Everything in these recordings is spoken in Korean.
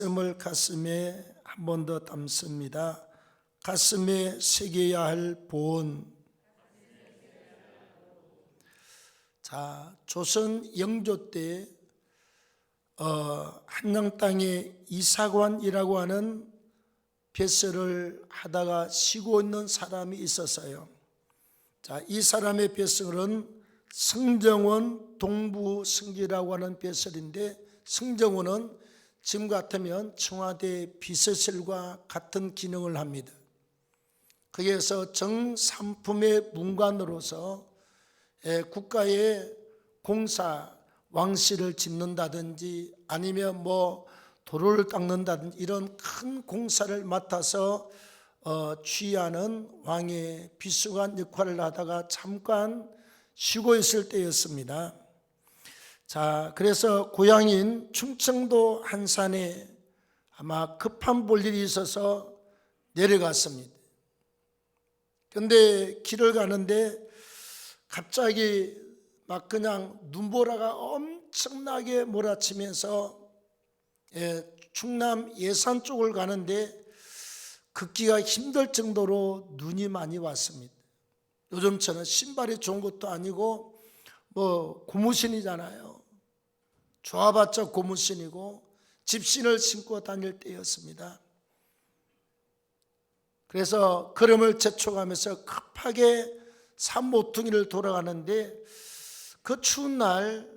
말씀을 가슴에 한 번 더 담습니다. 가슴에 새겨야 할 보온. 자, 조선 영조 때 한양 땅에 이사관이라고 하는 뱃설을 하다가 쉬고 있는 사람이 있었어요. 자, 이 사람의 뱃설은 성정원 동부승지라고 하는 뱃설인데, 성정원은 지금 같으면 청와대 비서실과 같은 기능을 합니다. 거기에서 정삼품의 문관으로서 국가의 공사, 왕실을 짓는다든지 아니면 도로를 닦는다든지 이런 큰 공사를 맡아서 취하는 왕의 비서관 역할을 하다가 잠깐 쉬고 있을 때였습니다. 자, 그래서 고향인 충청도 한산에 아마 급한 볼일이 있어서 내려갔습니다. 그런데 길을 가는데 갑자기 막 그냥 눈보라가 엄청나게 몰아치면서 충남 예산 쪽을 가는데 걷기가 힘들 정도로 눈이 많이 왔습니다. 요즘처럼 신발이 좋은 것도 아니고 고무신이잖아요. 좋아봤자 고무신이고 집신을 신고 다닐 때였습니다. 그래서 걸음을 재촉하면서 급하게 산모퉁이를 돌아가는데 그 추운 날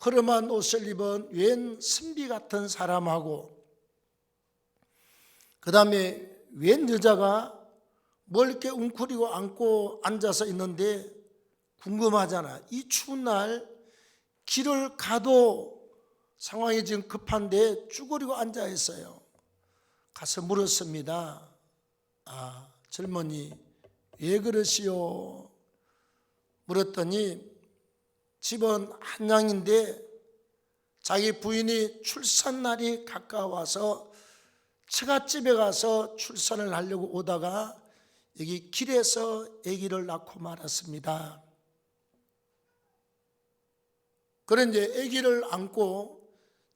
허름한 옷을 입은 웬 선비 같은 사람하고 그 다음에 웬 여자가 뭘 이렇게 웅크리고 안고 앉아서 있는데 궁금하잖아. 이 추운 날 길을 가도 상황이 지금 급한데 쭈그리고 앉아 있어요. 가서 물었습니다. 아, 젊은이 왜 그러시오? 물었더니 집은 한양인데 자기 부인이 출산날이 가까워서 처갓집에 가서 출산을 하려고 오다가 여기 길에서 아기를 낳고 말았습니다. 그런데 아기를 안고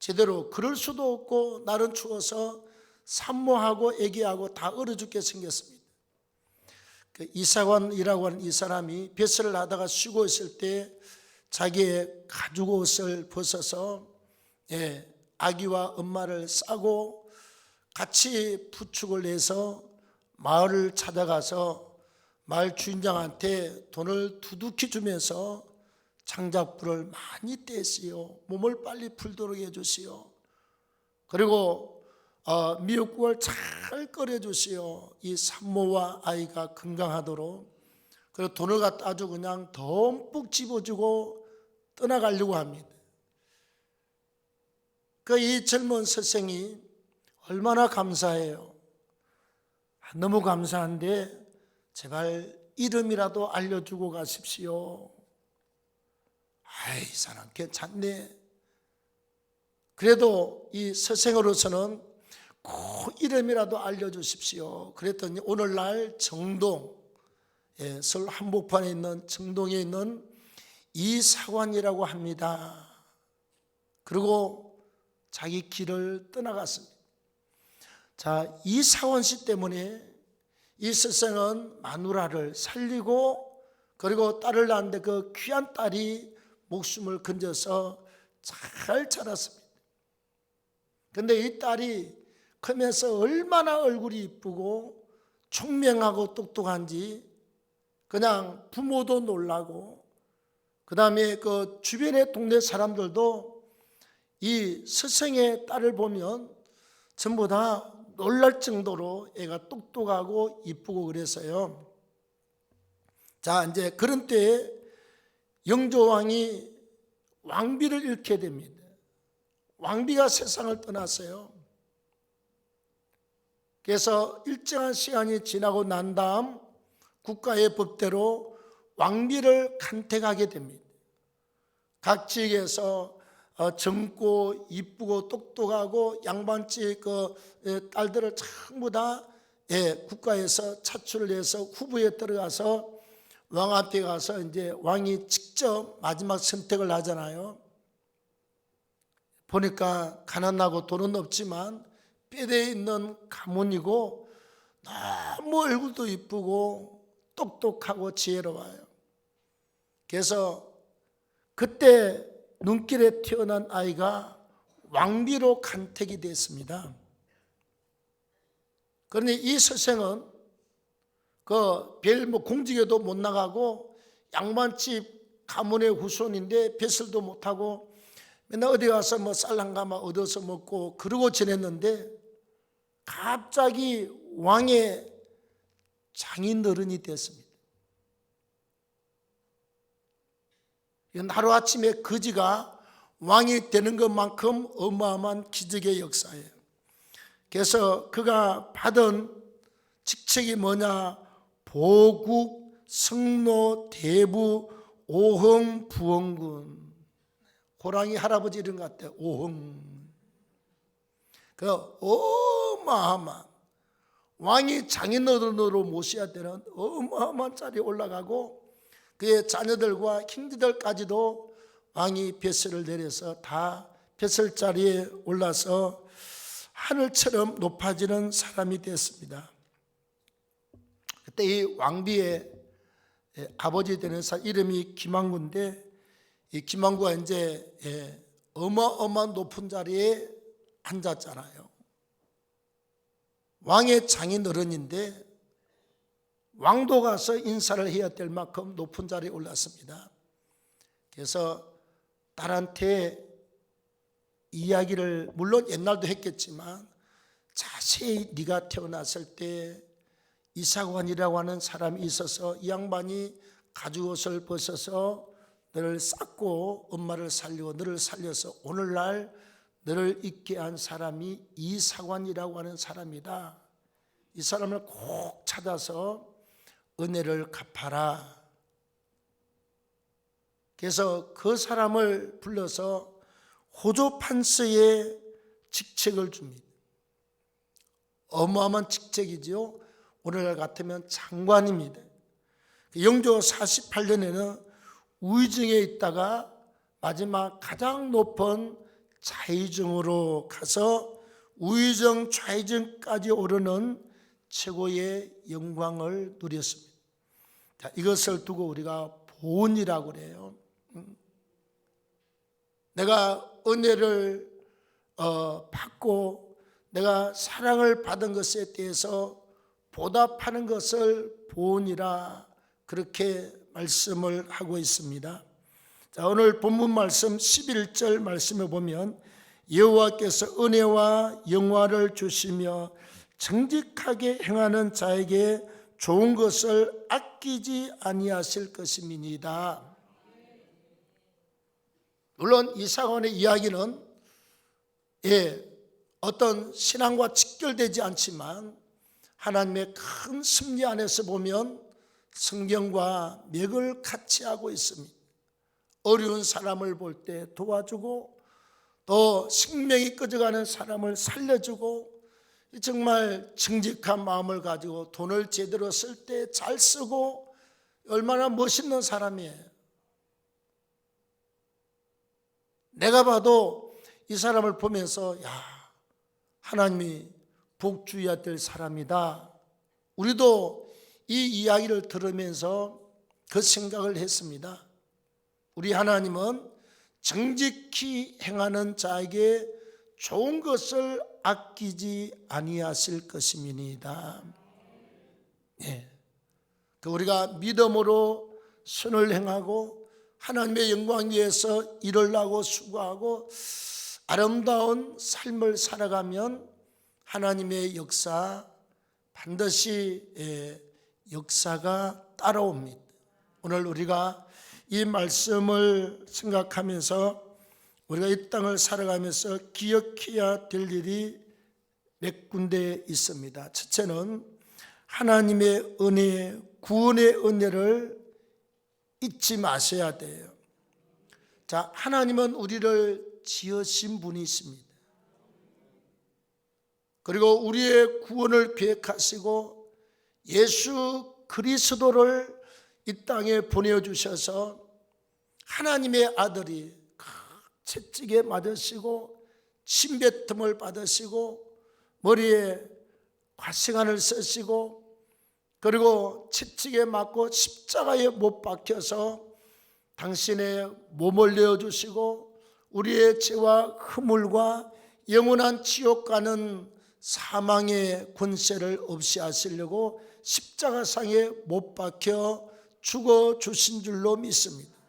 제대로 걸을 수도 없고 날은 추워서 산모하고 아기하고 다 얼어 죽게 생겼습니다. 이사관이라고 하는 이 사람이 뱃설을 하다가 쉬고 있을 때 자기의 가죽 옷을 벗어서 아기와 엄마를 싸고 같이 부축을 해서 마을을 찾아가서 마을 주인장한테 돈을 두둑히 주면서 장작불을 많이 떼시오. 몸을 빨리 풀도록 해주시오. 그리고 미역국을 잘 끓여주시오. 이 산모와 아이가 건강하도록. 그리고 돈을 갖다 아주 그냥 듬뿍 집어주고 떠나가려고 합니다. 이 젊은 선생이 얼마나 감사해요. 너무 감사한데 제발 이름이라도 알려주고 가십시오. 아이, 사람 괜찮네. 그래도 이 선생으로서는 꼭 이름이라도 알려주십시오. 그랬더니 오늘날 정동, 서울 한복판에 있는 정동에 있는 이사관이라고 합니다. 그리고 자기 길을 떠나갔습니다. 자, 이사관 씨 때문에 이 선생은 마누라를 살리고 그리고 딸을 낳았는데 그 귀한 딸이 목숨을 건져서 잘 자랐습니다. 그런데 이 딸이 크면서 얼마나 얼굴이 이쁘고 총명하고 똑똑한지 그냥 부모도 놀라고 그 다음에 그 주변의 동네 사람들도 이 스승의 딸을 보면 전부 다 놀랄 정도로 애가 똑똑하고 이쁘고 그래서요. 자, 이제 그런 때에 영조왕이 왕비를 잃게 됩니다. 왕비가 세상을 떠났어요. 그래서 일정한 시간이 지나고 난 다음 국가의 법대로 왕비를 간택하게 됩니다. 각 지역에서 젊고 이쁘고 똑똑하고 양반집 딸들을 전부 다 국가에서 차출을 해서 후보에 들어가서 왕 앞에 가서 이제 왕이 직접 마지막 선택을 하잖아요. 보니까 가난하고 돈은 없지만 뼈대에 있는 가문이고 너무 얼굴도 이쁘고 똑똑하고 지혜로워요. 그래서 그때 눈길에 태어난 아이가 왕비로 간택이 됐습니다. 그런데 이 서생은 별 공직에도 못 나가고 양반집 가문의 후손인데 벼슬도 못하고 맨날 어디 가서 쌀 한 가마 얻어서 먹고 그러고 지냈는데 갑자기 왕의 장인어른이 됐습니다. 하루아침에 거지가 왕이 되는 것만큼 어마어마한 기적의 역사예요. 그래서 그가 받은 직책이 뭐냐? 보국, 성노, 대부, 오흥, 부원군. 호랑이 할아버지 이런 것 같아요. 오흥. 그 어마어마한 왕이 장인어른으로 모셔야 되는 어마어마한 자리에 올라가고 그의 자녀들과 형제들까지도 왕이 벼슬을 내려서 다 벼슬 자리에 올라서 하늘처럼 높아지는 사람이 되었습니다. 그때 이 왕비의 아버지 되는 사람 이름이 김왕구인데 이 김왕구가 이제 어마어마한 높은 자리에 앉았잖아요. 왕의 장인어른인데 왕도 가서 인사를 해야 될 만큼 높은 자리에 올랐습니다. 그래서 딸한테 이야기를 물론 옛날도 했겠지만 자세히 네가 태어났을 때 이사관이라고 하는 사람이 있어서 이 양반이 가죽옷을 벗어서 너를 쌌고 엄마를 살리고 너를 살려서 오늘날 너를 있게 한 사람이 이사관이라고 하는 사람이다. 이 사람을 꼭 찾아서 은혜를 갚아라. 그래서 그 사람을 불러서 호조판서의 직책을 줍니다. 어마어마한 직책이지요. 오늘날 같으면 장관입니다. 영조 48년에는 우의정에 있다가 마지막 가장 높은 좌의정으로 가서 우의정 좌의정까지 오르는 최고의 영광을 누렸습니다. 자, 이것을 두고 우리가 보은이라고 그래요. 내가 은혜를 받고 내가 사랑을 받은 것에 대해서 보답하는 것을 보은이라 그렇게 말씀을 하고 있습니다. 자, 오늘 본문 말씀 11절 말씀에 보면 여호와께서 은혜와 영화를 주시며 정직하게 행하는 자에게 좋은 것을 아끼지 아니하실 것임이니이다. 물론 이사관의 이야기는 어떤 신앙과 직결되지 않지만 하나님의 큰 섭리 안에서 보면 성경과 맥을 같이 하고 있습니다. 어려운 사람을 볼 때 도와주고 또 생명이 꺼져가는 사람을 살려주고 정말 정직한 마음을 가지고 돈을 제대로 쓸 때 잘 쓰고 얼마나 멋있는 사람이에요. 내가 봐도 이 사람을 보면서 야, 하나님이 복주어야 될 사람이다. 우리도 이 이야기를 들으면서 그 생각을 했습니다. 우리 하나님은 정직히 행하는 자에게 좋은 것을 아끼지 아니하실 것임이니이다. 우리가 믿음으로 선을 행하고 하나님의 영광 위해서 일을 하고 수고하고 아름다운 삶을 살아가면 하나님의 역사 반드시 역사가 따라옵니다. 오늘 우리가 이 말씀을 생각하면서 우리가 이 땅을 살아가면서 기억해야 될 일이 몇 군데 있습니다. 첫째는 하나님의 은혜, 구원의 은혜를 잊지 마셔야 돼요. 자, 하나님은 우리를 지으신 분이십니다. 그리고 우리의 구원을 계획하시고 예수 그리스도를 이 땅에 보내주셔서 하나님의 아들이 채찍에 맞으시고 침뱉음을 받으시고 머리에 과시관을 쓰시고 그리고 채찍에 맞고 십자가에 못 박혀서 당신의 몸을 내어주시고 우리의 죄와 허물과 영원한 지옥 가는 사망의 권세를 없이 하시려고 십자가상에 못 박혀 죽어주신 줄로 믿습니다.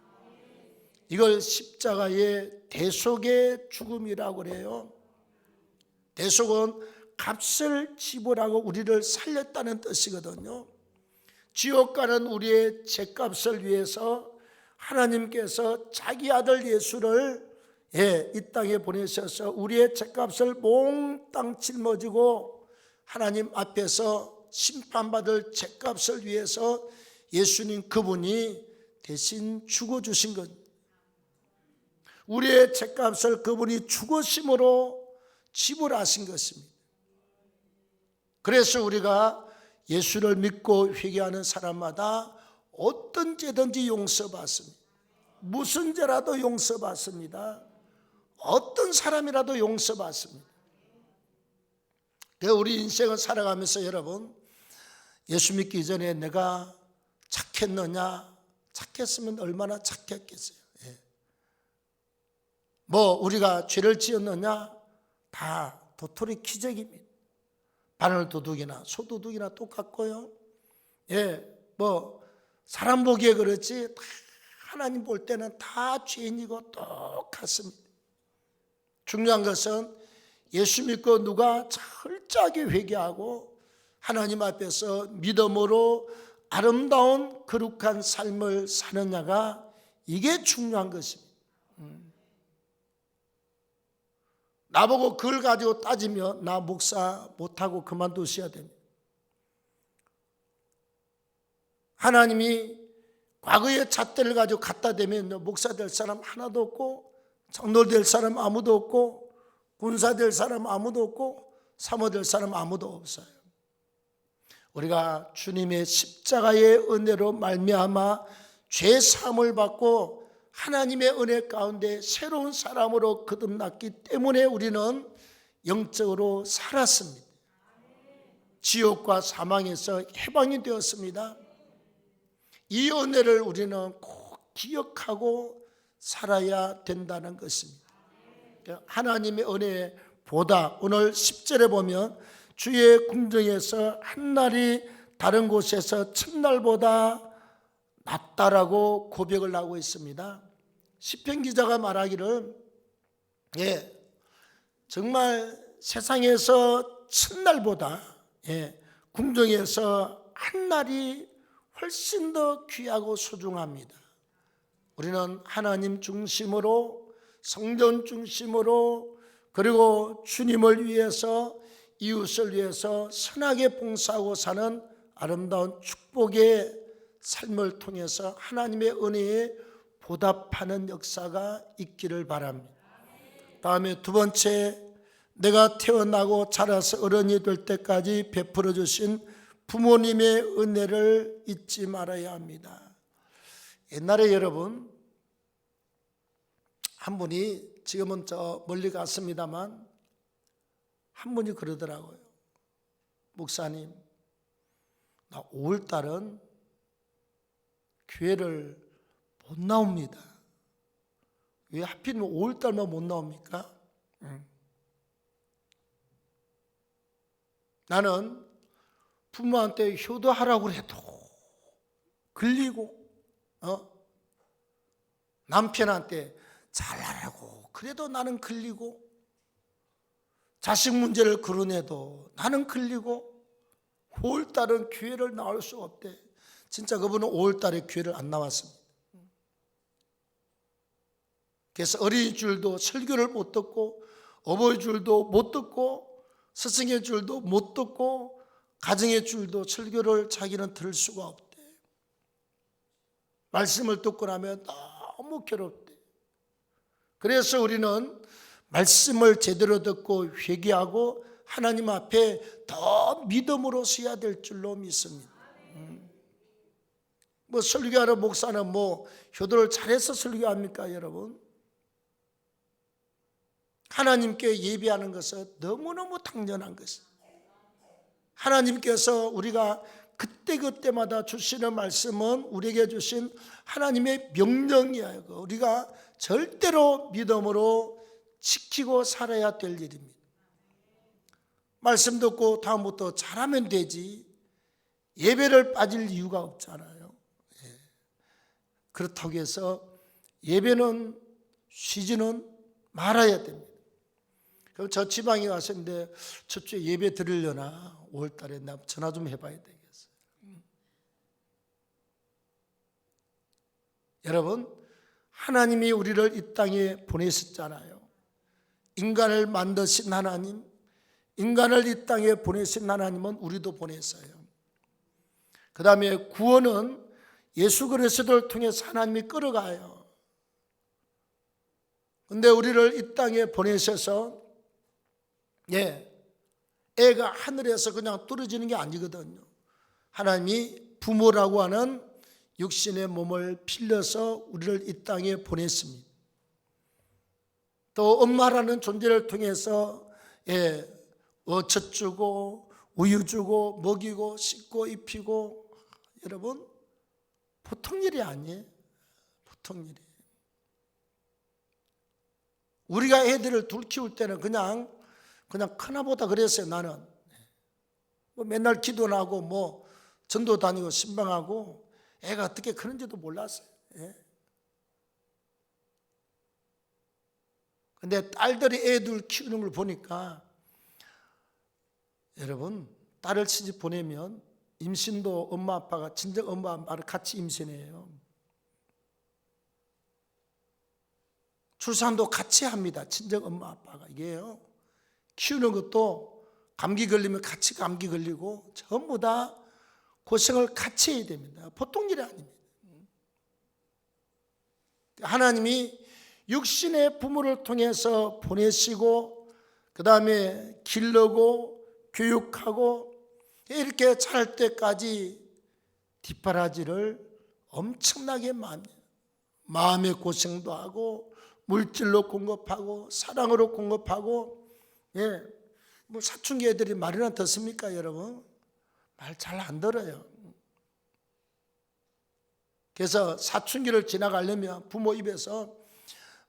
이걸 십자가의 대속의 죽음이라고 그래요. 대속은 값을 지불하고 우리를 살렸다는 뜻이거든요. 지옥 가는 우리의 죄값을 위해서 하나님께서 자기 아들 예수를 이 땅에 보내셔서 우리의 죄값을 몽땅 짊어지고 하나님 앞에서 심판받을 죄값을 위해서 예수님 그분이 대신 죽어주신 것. 우리의 죄값을 그분이 죽으심으로 지불하신 것입니다. 그래서 우리가 예수를 믿고 회개하는 사람마다 어떤 죄든지 용서받습니다. 무슨 죄라도 용서받습니다. 어떤 사람이라도 용서받습니다. 우리 인생을 살아가면서 여러분, 예수 믿기 전에 내가 착했느냐? 착했으면 얼마나 착했겠어요. 우리가 죄를 지었느냐? 다 도토리 기적입니다. 바늘도둑이나 소도둑이나 똑같고요. 사람 보기에 그렇지 하나님 볼 때는 다 죄인이고 똑같습니다. 중요한 것은 예수 믿고 누가 철저하게 회개하고 하나님 앞에서 믿음으로 아름다운 거룩한 삶을 사느냐가 이게 중요한 것입니다. 나보고 그걸 가지고 따지면 나 목사 못하고 그만두셔야 됩니다. 하나님이 과거의 잣대를 가지고 갖다 대면 목사 될 사람 하나도 없고 장로 될 사람 아무도 없고 군사 될 사람 아무도 없고 사모 될 사람 아무도 없어요. 우리가 주님의 십자가의 은혜로 말미암아 죄 사함을 받고 하나님의 은혜 가운데 새로운 사람으로 거듭났기 때문에 우리는 영적으로 살았습니다. 지옥과 사망에서 해방이 되었습니다. 이 은혜를 우리는 꼭 기억하고 살아야 된다는 것입니다. 하나님의 은혜보다 오늘 10절에 보면 주의 궁정에서 한 날이 다른 곳에서 첫날보다 낫다라고 고백을 하고 있습니다. 시편 기자가 말하기를 정말 세상에서 첫날보다 궁정에서 한 날이 훨씬 더 귀하고 소중합니다. 우리는 하나님 중심으로 성전 중심으로 그리고 주님을 위해서 이웃을 위해서 선하게 봉사하고 사는 아름다운 축복의 삶을 통해서 하나님의 은혜에 보답하는 역사가 있기를 바랍니다. 다음에 두 번째, 내가 태어나고 자라서 어른이 될 때까지 베풀어 주신 부모님의 은혜를 잊지 말아야 합니다. 옛날에 여러분 한 분이 지금은 저 멀리 갔습니다만 한 분이 그러더라고요. 목사님, 나 5월달은 교회를 못 나옵니다. 왜 하필이면 5월달만 못 나옵니까? 나는 부모한테 효도하라고 해도 걸리고 남편한테 잘하라고 그래도 나는 걸리고 자식 문제를 거론해도 나는 걸리고 5월달은 교회를 나올 수 없대. 진짜 그분은 5월달에 교회를 안 나왔습니다. 그래서 어린이 줄도 설교를 못 듣고 어버이 줄도 못 듣고 스승의 줄도 못 듣고 가정의 줄도 설교를 자기는 들을 수가 없대. 말씀을 듣고 나면 너무 괴롭대. 그래서 우리는 말씀을 제대로 듣고 회개하고 하나님 앞에 더 믿음으로 서야 될 줄로 믿습니다. 설교하러 목사는 효도를 잘해서 설교합니까 여러분? 하나님께 예배하는 것은 너무너무 당연한 것입니다. 하나님께서 우리가 그때그때마다 주시는 말씀은 우리에게 주신 하나님의 명령이에요. 우리가 절대로 믿음으로 지키고 살아야 될 일입니다. 말씀 듣고 다음부터 잘하면 되지 예배를 빠질 이유가 없잖아요. 그렇다고 해서 예배는 쉬지는 말아야 됩니다. 그럼 저 지방에 가셨는데 저쪽에 예배 드리려나 5월달에 나 전화 좀 해봐야 되겠어요. 여러분, 하나님이 우리를 이 땅에 보내셨잖아요. 인간을 만드신 하나님, 인간을 이 땅에 보내신 하나님은 우리도 보냈어요. 그 다음에 구원은 예수 그리스도를 통해서 하나님이 끌어가요. 그런데 우리를 이 땅에 보내셔서 애가 하늘에서 그냥 떨어지는 게 아니거든요. 하나님이 부모라고 하는 육신의 몸을 빌려서 우리를 이 땅에 보냈습니다. 또 엄마라는 존재를 통해서 어처 주고 우유 주고 먹이고 씻고 입히고, 여러분 보통 일이 아니에요. 보통 일이. 우리가 애들을 둘 키울 때는 그냥 크나보다 그랬어요. 나는 뭐 맨날 기도나 하고 뭐 전도 다니고 신방하고 애가 어떻게 크는지도 몰랐어요. 근데 딸들이 애들 키우는 걸 보니까, 여러분 딸을 시집 보내면 임신도 엄마 아빠가, 친정 엄마 아빠를 같이 임신해요. 출산도 같이 합니다. 친정 엄마 아빠가. 이게요, 키우는 것도 감기 걸리면 같이 감기 걸리고 전부 다 고생을 같이 해야 됩니다. 보통 일이 아닙니다. 하나님이 육신의 부모를 통해서 보내시고 그 다음에 기르고 교육하고 이렇게 자랄 때까지 뒷바라지를 엄청나게 많이 마음의 고생도 하고 물질로 공급하고 사랑으로 공급하고, 뭐 사춘기 애들이 말이나 듣습니까 여러분? 말 잘 안 들어요. 그래서 사춘기를 지나가려면 부모 입에서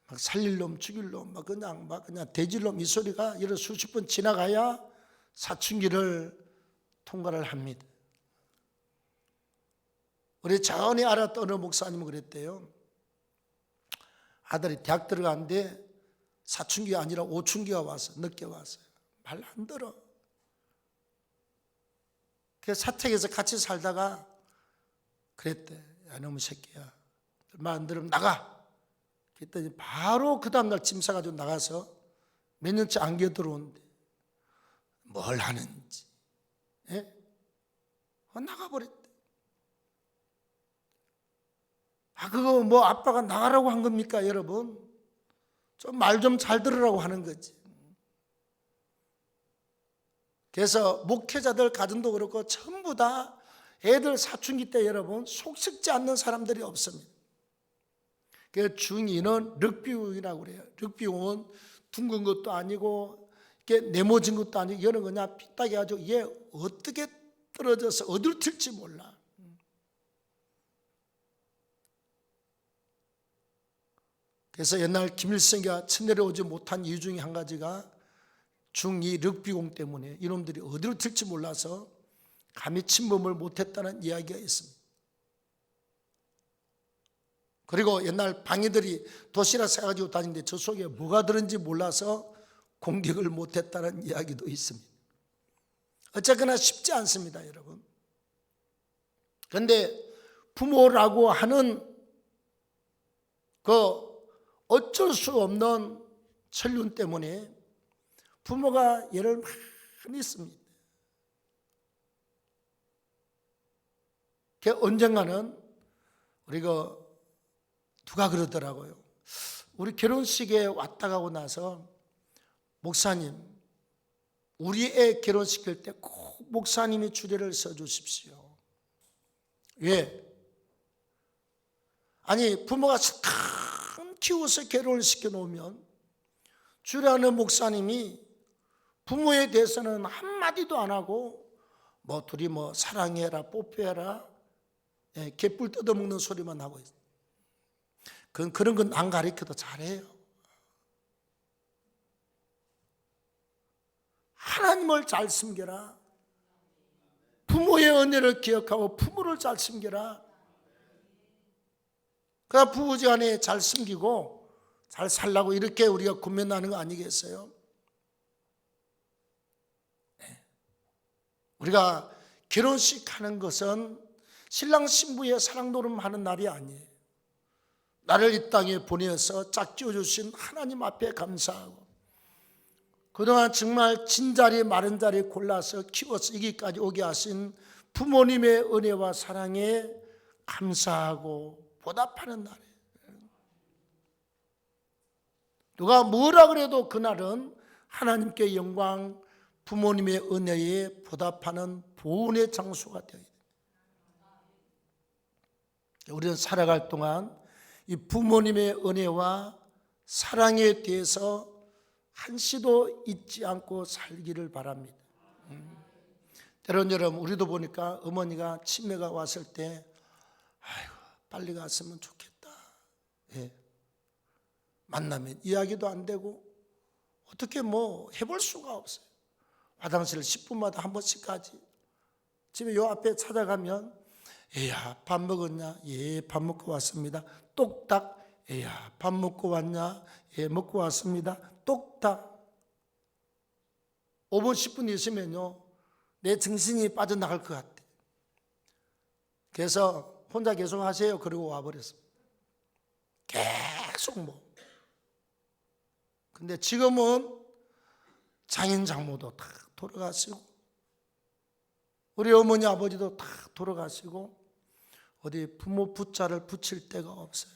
막 살릴 놈 죽일 놈 막 그냥 돼질 놈 이 소리가 이런 수십 번 지나가야 사춘기를 통과를 합니다. 우리 전에 알았던 어느 목사님은 그랬대요. 아들이 대학 들어갔는데 사춘기가 아니라 오춘기가 와서 늦게 왔어요. 말 안 들어. 그래서 사택에서 같이 살다가 그랬대. 야, 너무 새끼야, 말 안 들으면 나가. 그랬더니 바로 그 다음날 짐 싸가지고 나가서 몇 년째 안겨 들어오는데 뭘 하는지 나가버렸대. 그거 뭐 아빠가 나가라고 한 겁니까 여러분? 좀 말 좀 잘 들으라고 하는 거지. 그래서 목회자들 가정도 그렇고 전부 다 애들 사춘기 때 여러분 속 썩지 않는 사람들이 없습니다. 그 중2는 럭비공이라고 그래요. 럭비공은 둥근 것도 아니고 이렇게 네모진 것도 아니고 이거는 그냥 삐딱이 가지고 얘 어떻게 떨어져서 어디로 튈지 몰라. 그래서 옛날 김일성이가 천내려오지 못한 이유 중에 한 가지가 중2 럭비공 때문에 이놈들이 어디로 튈지 몰라서 감히 침범을 못했다는 이야기가 있습니다. 그리고 옛날 방해들이 도시락 싸가지고 다니는데 저 속에 뭐가 들은지 몰라서 공격을 못했다는 이야기도 있습니다. 어쨌거나 쉽지 않습니다 여러분. 그런데 부모라고 하는 그 어쩔 수 없는 천륜 때문에 부모가 예를 많이 씁니다. 언젠가는 우리가 누가 그러더라고요. 우리 결혼식에 왔다 가고 나서 목사님, 우리 애 결혼시킬 때 꼭 목사님이 주례를 써주십시오. 왜? 아니 부모가 참 키워서 결혼을 시켜놓으면 주례하는 목사님이 부모에 대해서는 한마디도 안 하고 뭐 둘이 뭐 사랑해라 뽀뽀해라 개뿔 뜯어먹는 소리만 하고 있어요. 그런 건 안 가르쳐도 잘해요. 하나님을 잘 섬겨라. 부모의 은혜를 기억하고 부모를 잘 섬겨라. 그러나 부부지간에 잘 섬기고 잘 살라고 이렇게 우리가 군면하는 거 아니겠어요? 우리가 결혼식 하는 것은 신랑 신부의 사랑 노름하는 날이 아니에요. 나를 이 땅에 보내서 짝지어 주신 하나님 앞에 감사하고 그동안 정말 진자리 마른 자리 골라서 키워서 여기까지 오게 하신 부모님의 은혜와 사랑에 감사하고 보답하는 날이에요. 누가 뭐라 그래도 그날은 하나님께 영광, 부모님의 은혜에 보답하는 보은의 장소가 되어야 돼요. 우리는 살아갈 동안 이 부모님의 은혜와 사랑에 대해서 한시도 잊지 않고 살기를 바랍니다. 때론 여러분 우리도 보니까 어머니가 치매가 왔을 때 아이고 빨리 갔으면 좋겠다. 만나면 이야기도 안 되고 어떻게 뭐 해볼 수가 없어요. 화장실 10분마다 한 번씩 가지. 집에 요 앞에 찾아가면 애야 밥 먹었냐? 예 밥 먹고 왔습니다. 똑딱 애야 밥 먹고 왔냐? 예 먹고 왔습니다. 똑딱 5분 10분 있으면요 내 정신이 빠져나갈 것 같아. 그래서 혼자 계속 하세요. 그러고 와버렸습니다. 계속 뭐. 근데 지금은 장인 장모도 다 돌아가시고 우리 어머니 아버지도 다 돌아가시고 어디 부모 부자를 붙일 데가 없어요.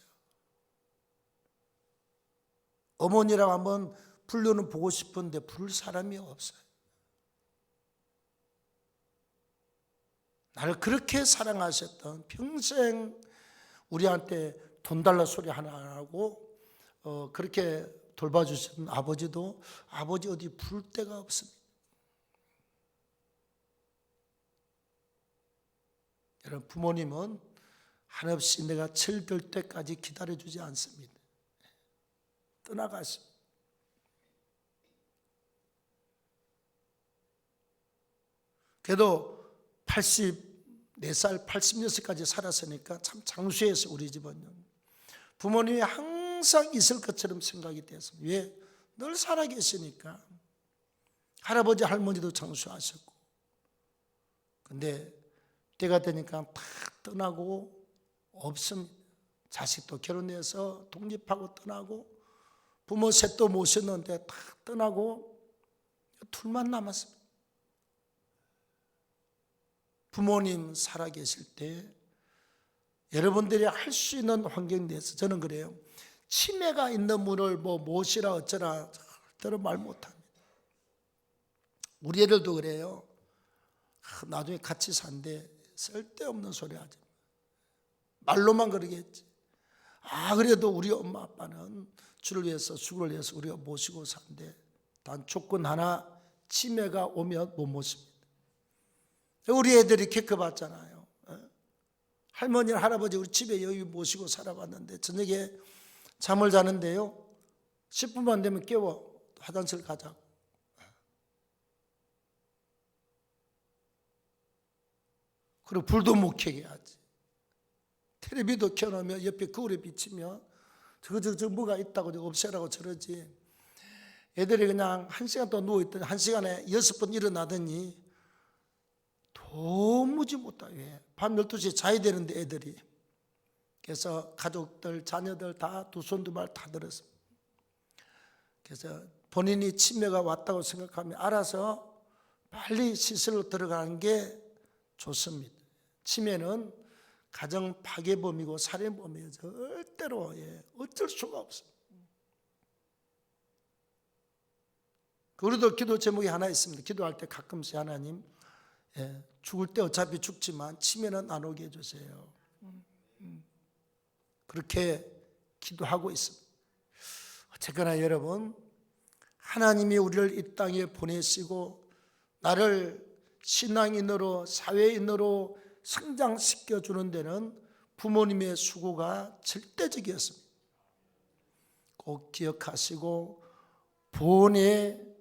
어머니라고 한번 불러는 보고 싶은데 부를 사람이 없어요. 나를 그렇게 사랑하셨던 평생 우리한테 돈 달라 소리 하나 안 하고 그렇게 돌봐주신 아버지도 아버지 어디 부를 데가 없습니다. 여러분 부모님은 한없이 내가 철들 때까지 기다려주지 않습니다. 떠나가십니다. 그래도 84살, 86살까지 살았으니까 참 장수해서 우리 집은 부모님이 항상 있을 것처럼 생각이 되었습니다. 왜? 늘 살아계시니까. 할아버지 할머니도 장수하셨고 근데 때가 되니까 다 떠나고 없습니다. 자식도 결혼해서 독립하고 떠나고 부모 셋도 모셨는데 다 떠나고 둘만 남았습니다. 부모님 살아계실 때 여러분들이 할 수 있는 환경 내에서 저는 그래요. 치매가 있는 분을 뭐 모시라 어쩌라 절대로 말 못합니다. 우리 애들도 그래요. 나중에 같이 산대 쓸데없는 소리 하지. 말로만 그러겠지. 그래도 우리 엄마 아빠는 주를 위해서 죽을 위해서 우리가 모시고 산대. 단 조건 하나 치매가 오면 못 모십니다. 우리 애들이 겪어봤잖아요. 할머니 할아버지 우리 집에 여기 모시고 살아봤는데 저녁에 잠을 자는데요 10분만 되면 깨워 화장실 가자고. 그리고 불도 못 켜게 하지. 텔레비도 켜놓으면 옆에 거울에 비치면 저거 뭐가 있다고 없애라고 저러지. 애들이 그냥 1시간 동안 누워있더니 1시간에 6번 일어나더니 도무지 못하게 왜? 밤 12시에 자야 되는데 애들이. 그래서 가족들 자녀들 다 두 손 두 발 다 들었습니다. 그래서 본인이 치매가 왔다고 생각하면 알아서 빨리 시설로 들어가는 게 좋습니다. 치매는 가정 파괴범이고 살인범이에요. 절대로 어쩔 수가 없어요. 우리도 기도 제목이 하나 있습니다. 기도할 때 가끔씩 하나님 죽을 때 어차피 죽지만 치매는 안 오게 해주세요. 그렇게 기도하고 있습니다. 어쨌거나 여러분 하나님이 우리를 이 땅에 보내시고 나를 신앙인으로 사회인으로 성장시켜 주는 데는 부모님의 수고가 절대적이었습니다. 꼭 기억하시고 본의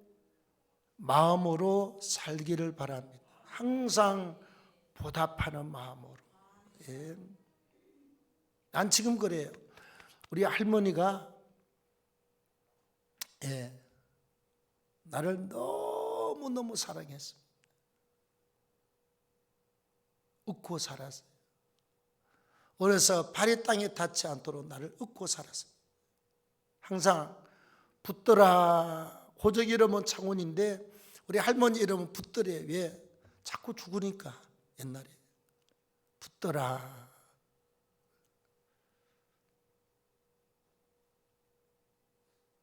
마음으로 살기를 바랍니다. 항상 보답하는 마음으로. 예. 난 지금 그래요. 우리 할머니가 나를 너무너무 사랑했어요. 웃고 살았어요. 어려서 발이 땅에 닿지 않도록 나를 웃고 살았어요. 항상 붙더라. 고적 이름은 창훈인데 우리 할머니 이름은 붙더래. 왜? 자꾸 죽으니까 옛날에 붙더라.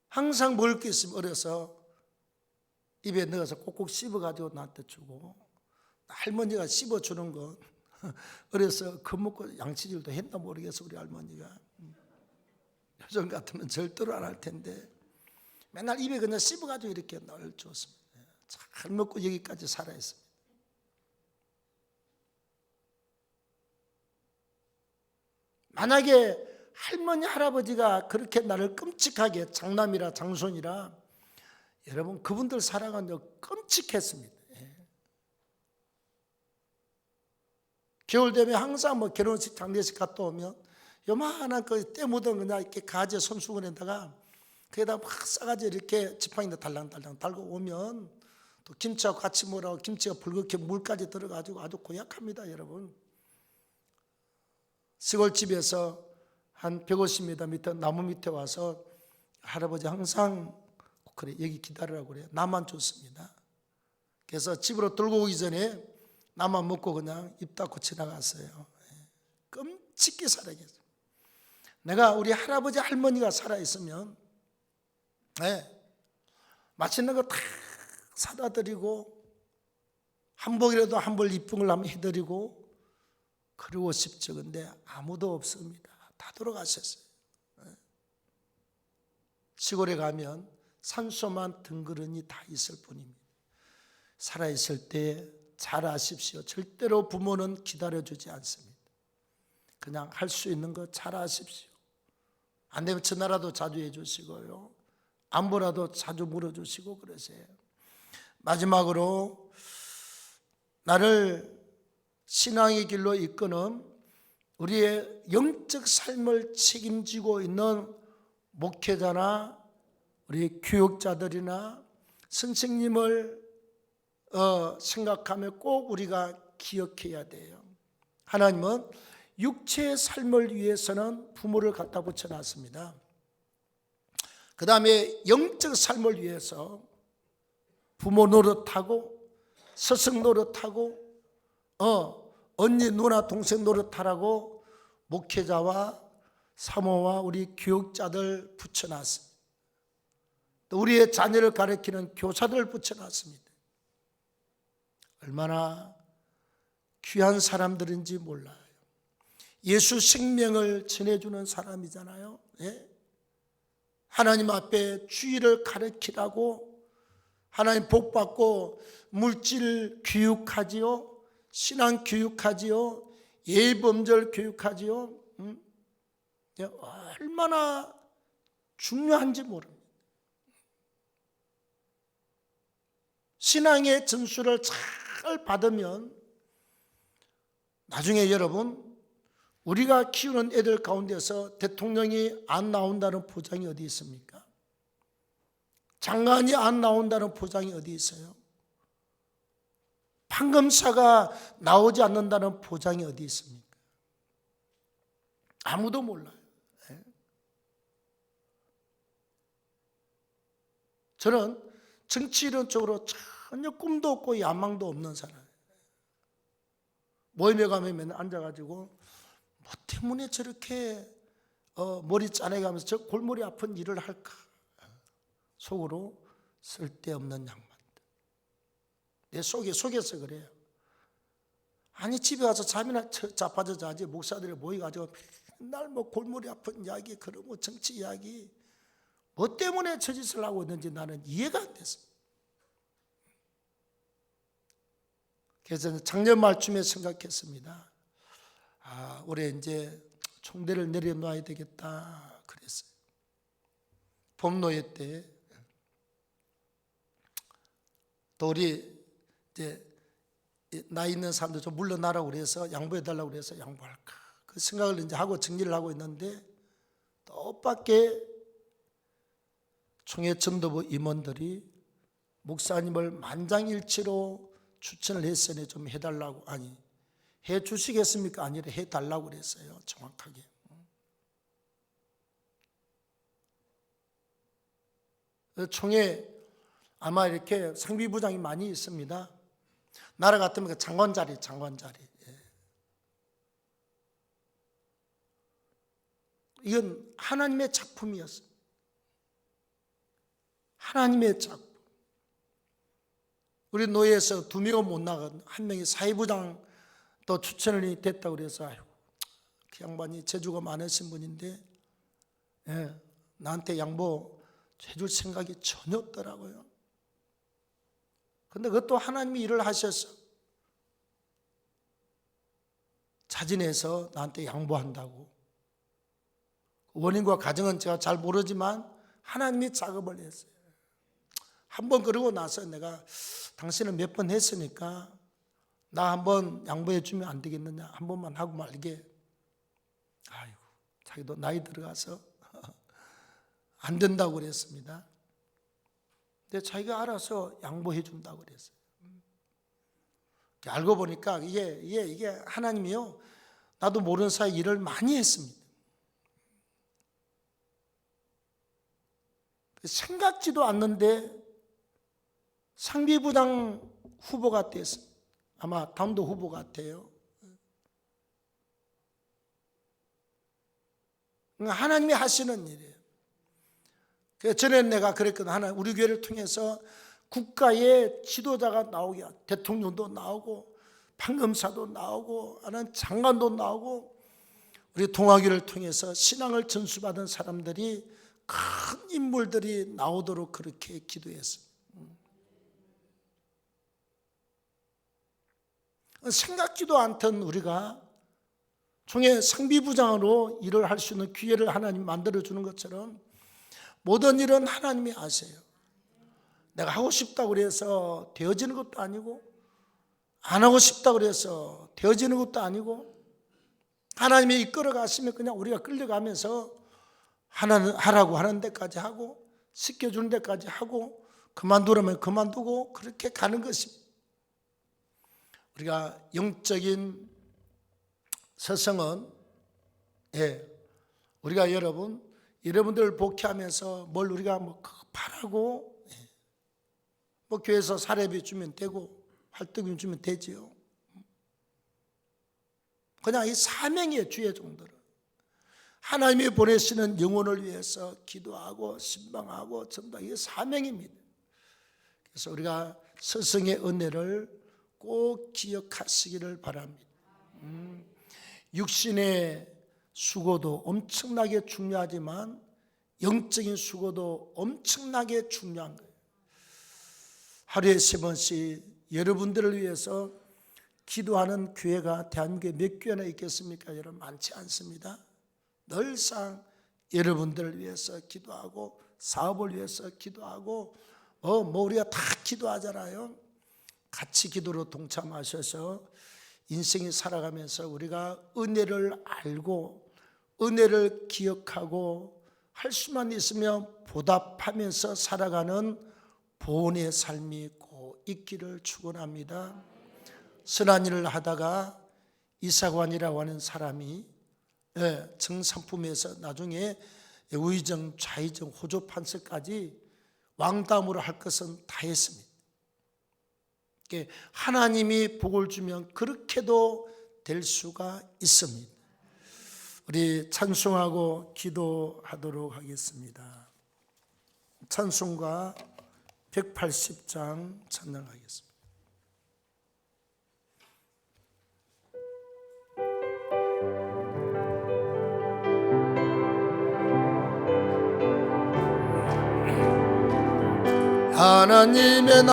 항상 먹을 게 있으면 어려서 입에 넣어서 꼭꼭 씹어가지고 나한테 주고, 할머니가 씹어주는 건 어려서 겁먹고 양치질도 했나 모르겠어. 우리 할머니가 요즘 같으면 절대로 안 할 텐데 맨날 입에 그냥 씹어가지고 이렇게 널 줬습니다. 잘 먹고 여기까지 살아있습니다. 만약에 할머니 할아버지가 그렇게 나를 끔찍하게, 장남이라 장손이라, 여러분 그분들 살아가는 끔찍했습니다. 겨울 되면 항상 뭐 결혼식 장례식 갔다 오면 요만한 그 때 묻은 그냥 이렇게 가지에 손수건에다가 거기다 막 싸가지고 이렇게 지팡이도 달랑달랑 달고 오면 또 김치하고 같이 먹으라고 김치가 불겋게 물까지 들어가지고 아주 고약합니다. 여러분 시골집에서 한 150m 밑에 나무 밑에 와서 할아버지 항상 그래 여기 기다리라고 그래요. 나만 줬습니다. 그래서 집으로 들고 오기 전에 나만 먹고 그냥 입 닫고 지나갔어요. 끔찍히 살아있어요. 내가 우리 할아버지 할머니가 살아있으면 맛있는 거 다 사다 드리고 한복이라도 한 벌 이쁜 걸 한번 해드리고 그러고 싶죠. 근데 아무도 없습니다. 다 돌아가셨어요. 시골에 가면 산소만 덩그러니 다 있을 뿐입니다. 살아있을 때 잘 아십시오. 절대로 부모는 기다려주지 않습니다. 그냥 할 수 있는 거 잘 하십시오. 안 되면 전화라도 자주 해주시고요. 안부라도 자주 물어주시고 그러세요. 마지막으로 나를 신앙의 길로 이끄는 우리의 영적 삶을 책임지고 있는 목회자나 우리 교육자들이나 선생님을 생각하며 꼭 우리가 기억해야 돼요. 하나님은 육체의 삶을 위해서는 부모를 갖다 붙여놨습니다. 그 다음에 영적 삶을 위해서 부모 노릇하고 스승 노릇하고 언니 누나 동생 노릇하라고 목회자와 사모와 우리 교육자들 붙여놨습니다. 또 우리의 자녀를 가르치는 교사들 붙여놨습니다. 얼마나 귀한 사람들인지 몰라요. 예수 생명을 전해주는 사람이잖아요. 하나님 앞에 주의를 가르치라고 하나님 복받고 물질 교육하지요, 신앙 교육하지요, 예범절 교육하지요. 얼마나 중요한지 모릅니다. 신앙의 전수를 잘 받으면 나중에 여러분 우리가 키우는 애들 가운데서 대통령이 안 나온다는 보장이 어디 있습니까? 장관이 안 나온다는 보장이 어디 있어요? 판검사가 나오지 않는다는 보장이 어디 있습니까? 아무도 몰라요. 저는 정치 이론적으로 전혀 꿈도 없고 야망도 없는 사람이에요. 모임에 가면 맨날 앉아가지고 뭐 때문에 저렇게 머리 짜내가면서 저 골머리 아픈 일을 할까? 속으로 쓸데없는 양반들. 내 속에서 그래요. 아니 집에 가서 잠이나 자빠져 자지. 목사들이 모여가지고 맨날 뭐 골머리 아픈 이야기, 그러고 정치 이야기 뭐 때문에 저 짓을 하고 있는지 나는 이해가 안 됐습니다. 그래서 작년 말쯤에 생각했습니다. 올해 이제 총대를 내려놔야 되겠다 그랬어요. 봄노예 때. 또 우리 이제 나이 있는 사람들 좀 물러나라고 그래서 양보해달라고 그래서 양보할까 그 생각을 이제 하고 정리를 하고 있는데, 뜻밖의 총회 전도부 임원들이 목사님을 만장일치로 추천을 했으니 좀 해달라고, 아니 해 주시겠습니까? 아니라 해달라고 그랬어요. 정확하게. 총회 아마 이렇게 상비부장이 많이 있습니다. 나라 같으면 그 장관 자리. 이건 하나님의 작품이었어요. 하나님의 작품. 우리 노예에서 2명은 못 나간 한 명이 사회부장 또 추천이 됐다고 그래서 그 양반이 재주가 많으신 분인데 나한테 양보 해줄 생각이 전혀 없더라고요. 근데 그것도 하나님이 일을 하셔서 자진해서 나한테 양보한다고. 원인과 과정은 제가 잘 모르지만 하나님이 작업을 했어요. 한번 그러고 나서 내가 당신은 몇 번 했으니까 나 한번 양보해 주면 안 되겠느냐, 한 번만 하고 말게. 아이고, 자기도 나이 들어가서 안 된다고 그랬습니다. 근데 자기가 알아서 양보해 준다고 그랬어요. 알고 보니까 이게 하나님이요, 나도 모르는 사이 일을 많이 했습니다. 생각지도 않는데 상비부장 후보가 됐어요. 아마 다음도 후보 같아요. 하나님이 하시는 일이에요. 전에 내가 그랬거든. 우리 교회를 통해서 국가의 지도자가 나오게, 대통령도 나오고 판검사도 나오고 장관도 나오고, 우리 동아교를 통해서 신앙을 전수받은 사람들이, 큰 인물들이 나오도록 그렇게 기도했어요. 생각지도 않던 우리가 총회 상비부장으로 일을 할 수 있는 기회를 하나님 만들어주는 것처럼 모든 일은 하나님이 아세요. 내가 하고 싶다고 그래서 되어지는 것도 아니고, 안 하고 싶다고 그래서 되어지는 것도 아니고, 하나님이 이끌어 가시면 그냥 우리가 끌려가면서 하라고 하는 데까지 하고, 시켜주는 데까지 하고, 그만두라면 그만두고, 그렇게 가는 것입니다. 우리가 영적인 서성은, 우리가 여러분들 복귀하면서 뭘 우리가 바라고, 교회에서 사례비 주면 되고 활동비 주면 되지요. 그냥 이 사명이에요. 주의 종들은 하나님이 보내시는 영혼을 위해서 기도하고 신방하고 전도하고, 이게 사명입니다. 그래서 우리가 스승의 은혜를 꼭 기억하시기를 바랍니다. 육신의 수고도 엄청나게 중요하지만 영적인 수고도 엄청나게 중요한 거예요. 하루에 3번씩 여러분들을 위해서 기도하는 교회가 대한민국에 몇 교회나 있겠습니까? 여러분, 많지 않습니다. 늘상 여러분들을 위해서 기도하고, 사업을 위해서 기도하고, 우리가 다 기도하잖아요. 같이 기도로 동참하셔서 인생이 살아가면서 우리가 은혜를 알고 은혜를 기억하고 할 수만 있으면 보답하면서 살아가는 보온의 삶이 꼭 있기를 축원합니다. 선한 일을 하다가 이사관이라고 하는 사람이 정상품에서 나중에 우의정, 좌의정, 호조 판서까지 왕담으로 할 것은 다 했습니다. 하나님이 복을 주면 그렇게도 될 수가 있습니다. 우리 찬송하고 기도하도록 하겠습니다. 찬송가 180장 찬양하겠습니다. 하나님의